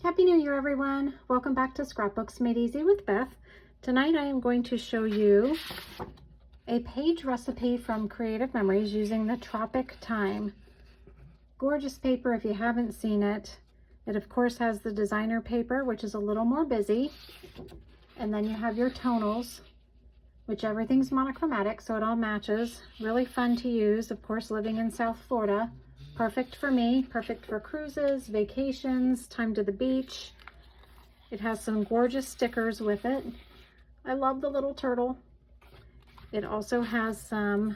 Happy New Year, everyone. Welcome back to Scrapbooks Made Easy with Beth. Tonight I am going to show you a page recipe from Creative Memories using the Tropic Time. Gorgeous paper if you haven't seen it. It of course has the designer paper, which is a little more busy. And then you have your tonals, which everything's monochromatic, so it all matches. Really fun to use, of course, living in South Florida. Perfect for me, perfect for cruises, vacations, time to the beach. It has some gorgeous stickers with it. I love the little turtle. It also has some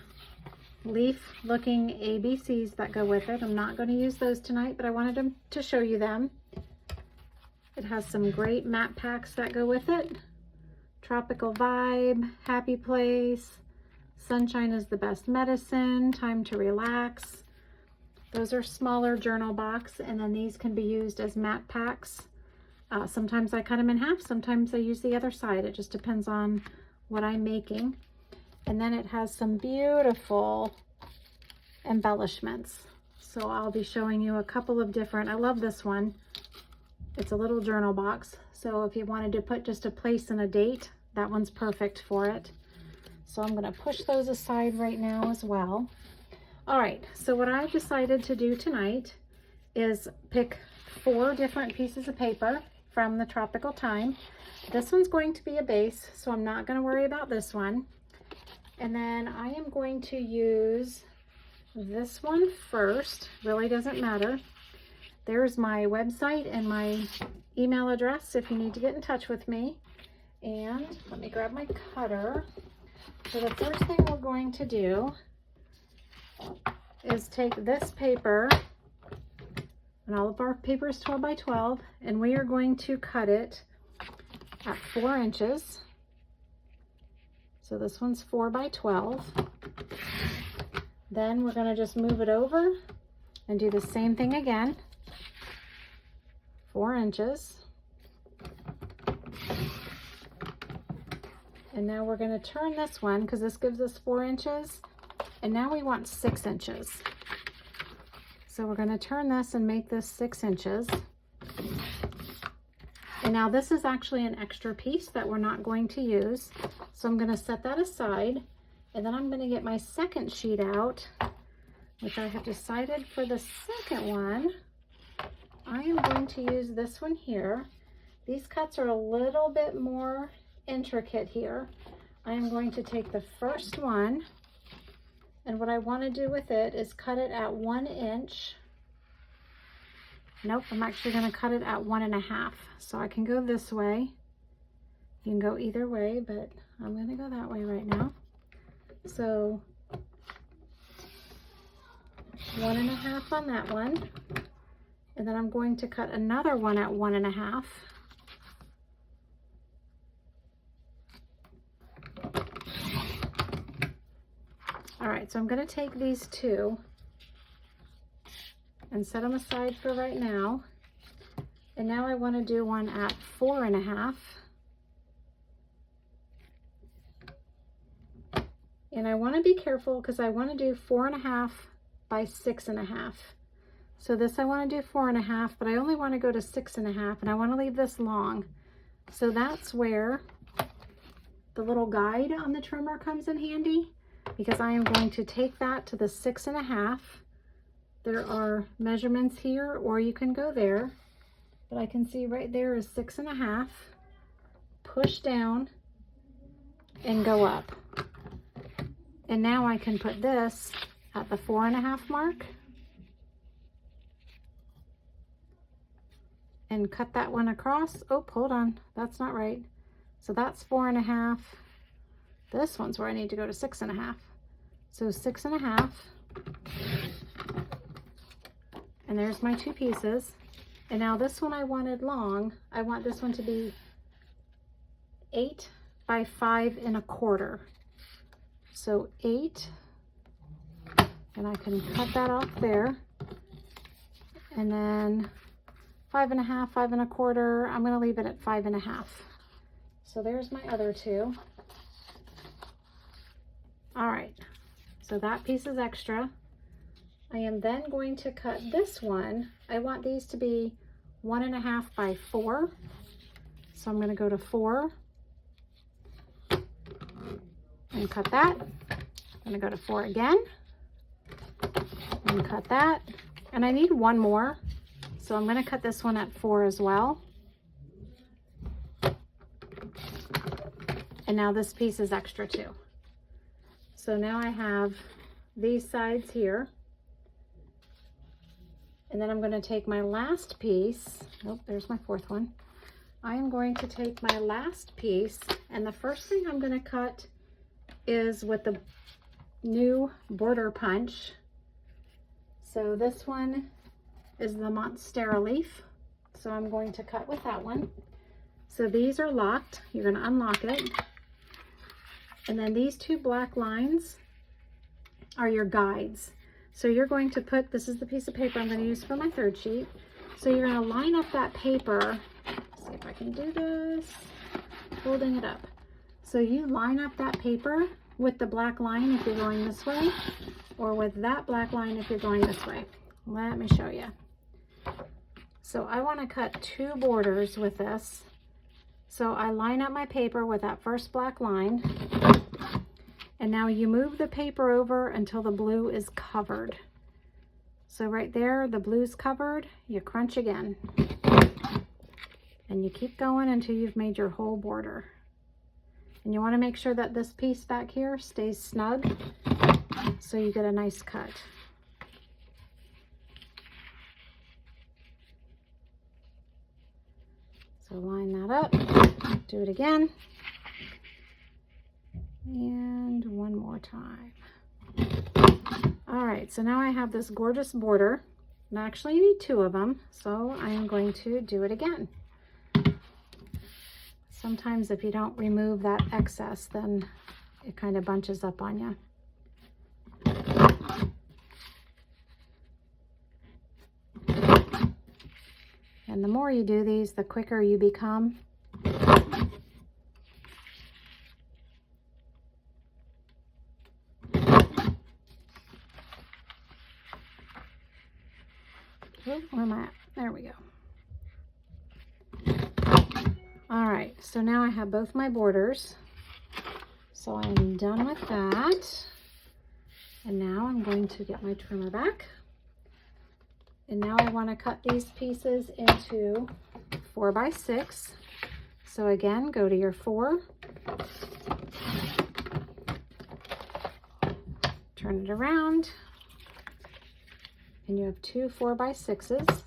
leaf-looking ABCs that go with it. I'm not going to use those tonight, but I wanted to show you them. It has some great map packs that go with it. Tropical vibe, happy place, sunshine is the best medicine, time to relax. Those are smaller journal box, and then these can be used as map packs. Sometimes I cut them in half, sometimes I use the other side. It just depends on what I'm making. And then it has some beautiful embellishments. So I'll be showing you a couple of different, I love this one. It's a little journal box. So if you wanted to put just a place and a date, that one's perfect for it. So I'm gonna push those aside right now as well. All right, so what I've decided to do tonight is pick 4 different pieces of paper from the Tropical Time. This one's going to be a base, so I'm not going to worry about this one. And then I am going to use this one first. Really doesn't matter. There's my website and my email address if you need to get in touch with me. And let me grab my cutter. So the first thing we're going to do is take this paper, and all of our paper is 12 by 12, and we are going to cut it at 4 inches. So this one's 4 by 12. Then we're going to just move it over and do the same thing again. 4 inches. And now we're going to turn this one because this gives us 4 inches. And now we want 6 inches. So we're going to turn this and make this 6 inches. And now this is actually an extra piece that we're not going to use. So I'm going to set that aside. And then I'm going to get my second sheet out, which I have decided for the second one, I am going to use this one here. These cuts are a little bit more intricate here. I am going to take the first one, and what I want to do with it is cut it at 1 inch. Nope, I'm actually going to cut it at 1.5. So I can go this way. You can go either way, but I'm going to go that way right now. So 1.5 on that one. And then I'm going to cut another one at 1.5. All right, so I'm going to take these 2 and set them aside for right now. And now I want to do one at 4.5. And I want to be careful because I want to do 4.5 by 6.5. So this I want to do 4.5, but I only want to go to 6.5, and I want to leave this long. So that's where the little guide on the trimmer comes in handy, because I am going to take that to the 6.5. There are measurements here, or you can go there, but I can see right there is 6.5. Push down and go up. And now I can put this at the 4.5 mark and cut that one across. Oh, hold on, that's not right. So that's 4.5. This one's where I need to go to 6.5. So 6.5. And there's my 2 pieces. And now this one I wanted long. I want this one to be 8 by 5.25. So 8. And I can cut that off there. And then 5.5, 5.25. I'm going to leave it at 5.5. So there's my other 2. All right, so that piece is extra. I am then going to cut this one. I want these to be 1.5 by 4. So I'm going to go to 4 and cut that. I'm going to go to 4 again and cut that. And I need one more, so I'm going to cut this one at 4 as well. And now this piece is extra too. So now I have these sides here. And then I'm going to take my last piece. Oh, there's my fourth one. I am going to take my last piece, and the first thing I'm going to cut is with the new border punch. So this one is the Monstera leaf. So I'm going to cut with that one. So these are locked. You're going to unlock it. And then these two black lines are your guides. So you're going to put, this is the piece of paper I'm going to use for my third sheet. So you're going to line up that paper. Let's see if I can do this. Holding it up. So you line up that paper with the black line if you're going this way, or with that black line if you're going this way. Let me show you. So I want to cut 2 borders with this. So I line up my paper with that first black line. And now you move the paper over until the blue is covered. So right there, the blue's covered, you crunch again. And you keep going until you've made your whole border. And you want to make sure that this piece back here stays snug so you get a nice cut. So line that up, do it again. And one more time. All right, so now I have this gorgeous border. And I actually need 2 of them, so I am going to do it again. Sometimes if you don't remove that excess, then it kind of bunches up on you. And the more you do these, the quicker you become. Where am I at? There we go. All right, so now I have both my borders. So I'm done with that. And now I'm going to get my trimmer back. And now I want to cut these pieces into 4 by 6. So again, go to your 4. Turn it around. And you have 2 4 by 6s.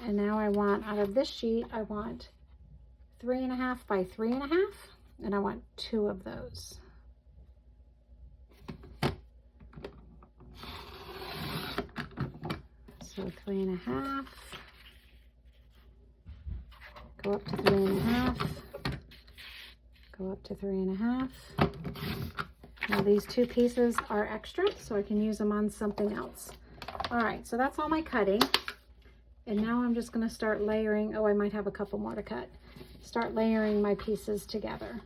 And now I want, out of this sheet, I want 3.5 by 3.5, and I want 2 of those. So 3.5, go up to 3.5, go up to 3.5. Now these 2 pieces are extra, so I can use them on something else. All right, so that's all my cutting. And now I'm just going to start layering. Oh, I might have a couple more to cut. Start layering my pieces together.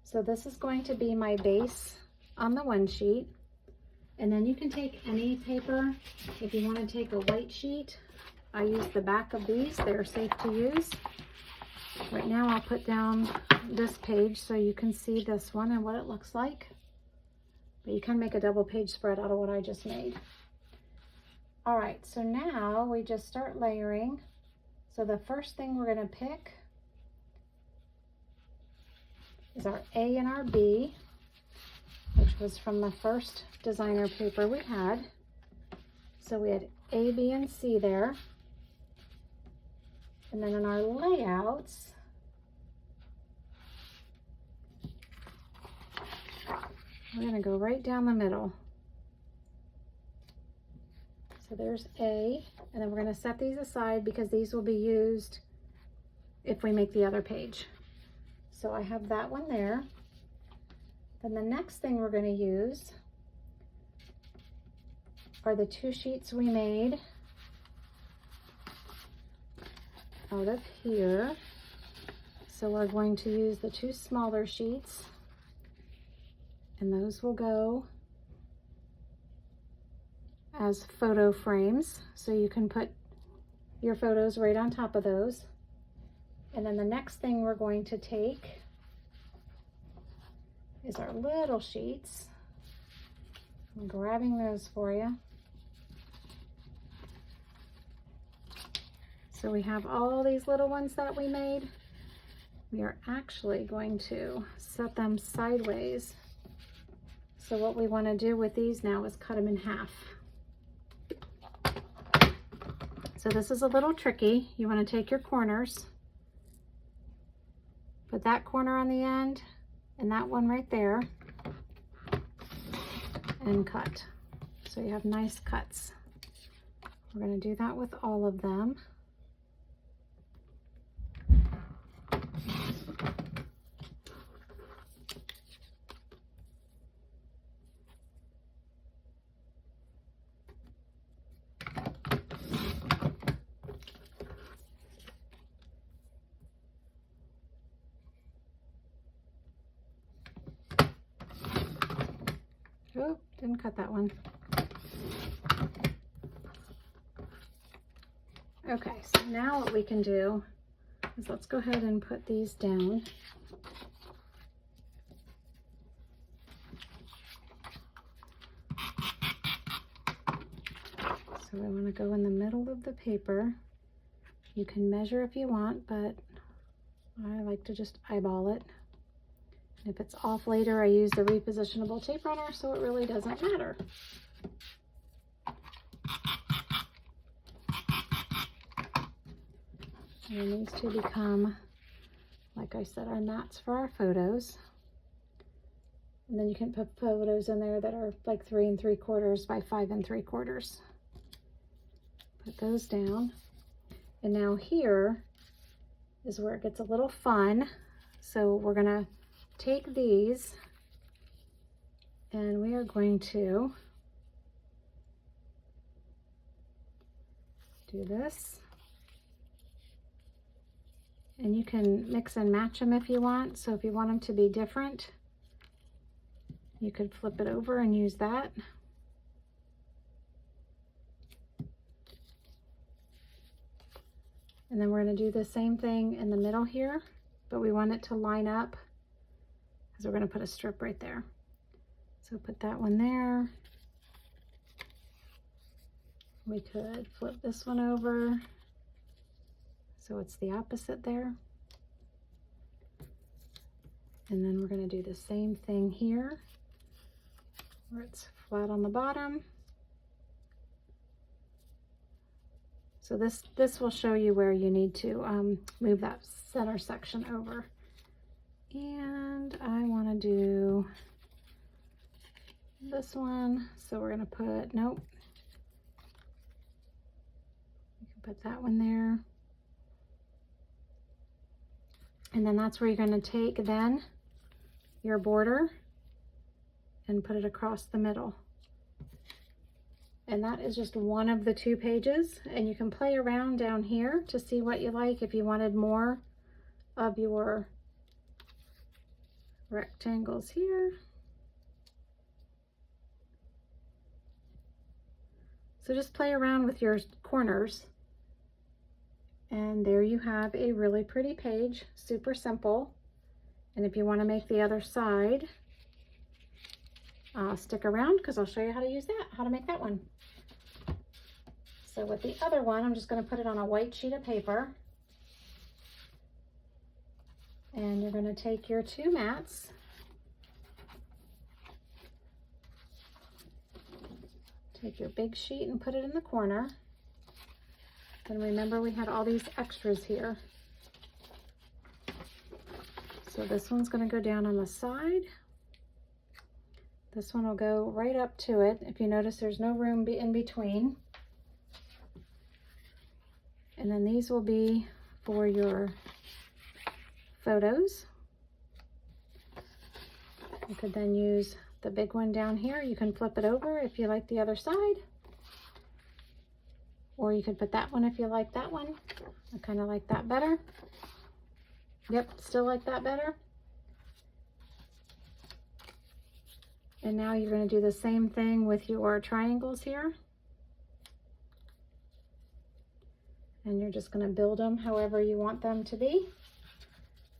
So this is going to be my base on the one sheet. And then you can take any paper. If you want to take a white sheet, I use the back of these. They're safe to use. Right now I'll put down this page so you can see this one and what it looks like. But you can make a double page spread out of what I just made. All right, so now we just start layering. So the first thing we're going to pick is our A and our B, which was from the first designer paper we had. So we had A, B, and C there. And then in our layouts, we're going to go right down the middle. So there's A, and then we're going to set these aside because these will be used if we make the other page. So I have that one there. Then the next thing we're going to use are the 2 sheets we made out of here. So we're going to use the 2 smaller sheets, and those will go as photo frames, so you can put your photos right on top of those. And then the next thing we're going to take is our little sheets. I'm grabbing those for you. So we have all these little ones that we made. We are actually going to set them sideways. So what we want to do with these now is cut them in half. So this is a little tricky. You want to take your corners, put that corner on the end and that one right there, and cut. So you have nice cuts. We're going to do that with all of them. Oh, didn't cut that one. Okay, so now what we can do is let's go ahead and put these down. So we want to go in the middle of the paper. You can measure if you want, but I like to just eyeball it. If it's off later, I use the repositionable tape runner, so it really doesn't matter. And these two become, like I said, our mats for our photos. And then you can put photos in there that are like 3 3/4 by 5 3/4. Put those down. And now here is where it gets a little fun. So we're gonna take these and we are going to do this. And you can mix and match them if you want. So if you want them to be different, you could flip it over and use that. And then we're going to do the same thing in the middle here, but we want it to line up because we're going to put a strip right there. So put that one there. We could flip this one over so it's the opposite there. And then we're going to do the same thing here where it's flat on the bottom. So this will show you where you need to move that center section over. And I want to do this one. So we're going to put, nope. You can put that one there. And then that's where you're going to take then your border and put it across the middle. And that is just one of the 2 pages, and you can play around down here to see what you like if you wanted more of your rectangles here. So just play around with your corners. And there you have a really pretty page, super simple. And if you want to make the other side, stick around because I'll show you how to use that, how to make that one. So with the other one, I'm just going to put it on a white sheet of paper. And you're going to take your 2 mats. Take your big sheet and put it in the corner. And remember we had all these extras here. So this one's going to go down on the side. This one will go right up to it. If you notice, there's no room in between. And then these will be for your photos. You could then use the big one down here. You can flip it over if you like the other side. Or you could put that one if you like that one. I kind of like that better. Yep, still like that better. And now you're going to do the same thing with your triangles here. And you're just going to build them however you want them to be.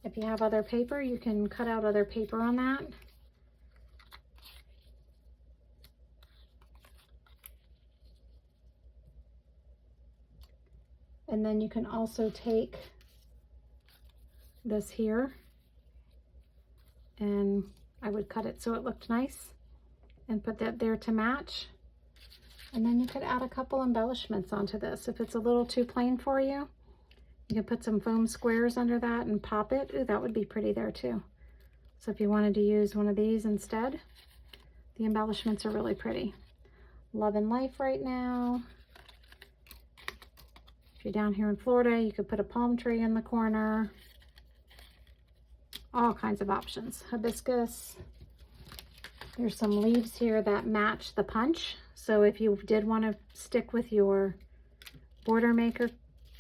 If you have other paper, you can cut out other paper on that. And then you can also take this here, and I would cut it so it looked nice and put that there to match. And then you could add a couple embellishments onto this. If it's a little too plain for you, you can put some foam squares under that and pop it. Ooh, that would be pretty there too. So if you wanted to use one of these instead, the embellishments are really pretty. Love and life right now. If you're down here in Florida, you could put a palm tree in the corner. All kinds of options. Hibiscus. There's some leaves here that match the punch. So if you did want to stick with your border maker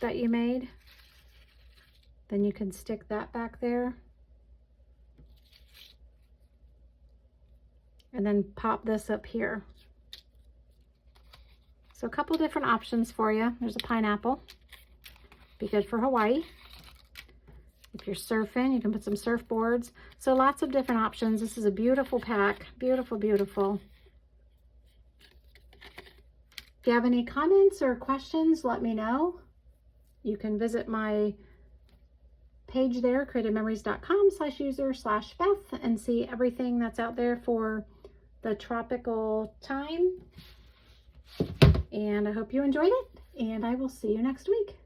that you made, then you can stick that back there. And then pop this up here. So a couple different options for you. There's a pineapple. Be good for Hawaii. If you're surfing, you can put some surfboards. So lots of different options. This is a beautiful pack. Beautiful, beautiful. If you have any comments or questions, let me know. You can visit my page there, creativememories.com/user/Beth, and see everything that's out there for the tropical time. And I hope you enjoyed it, and I will see you next week.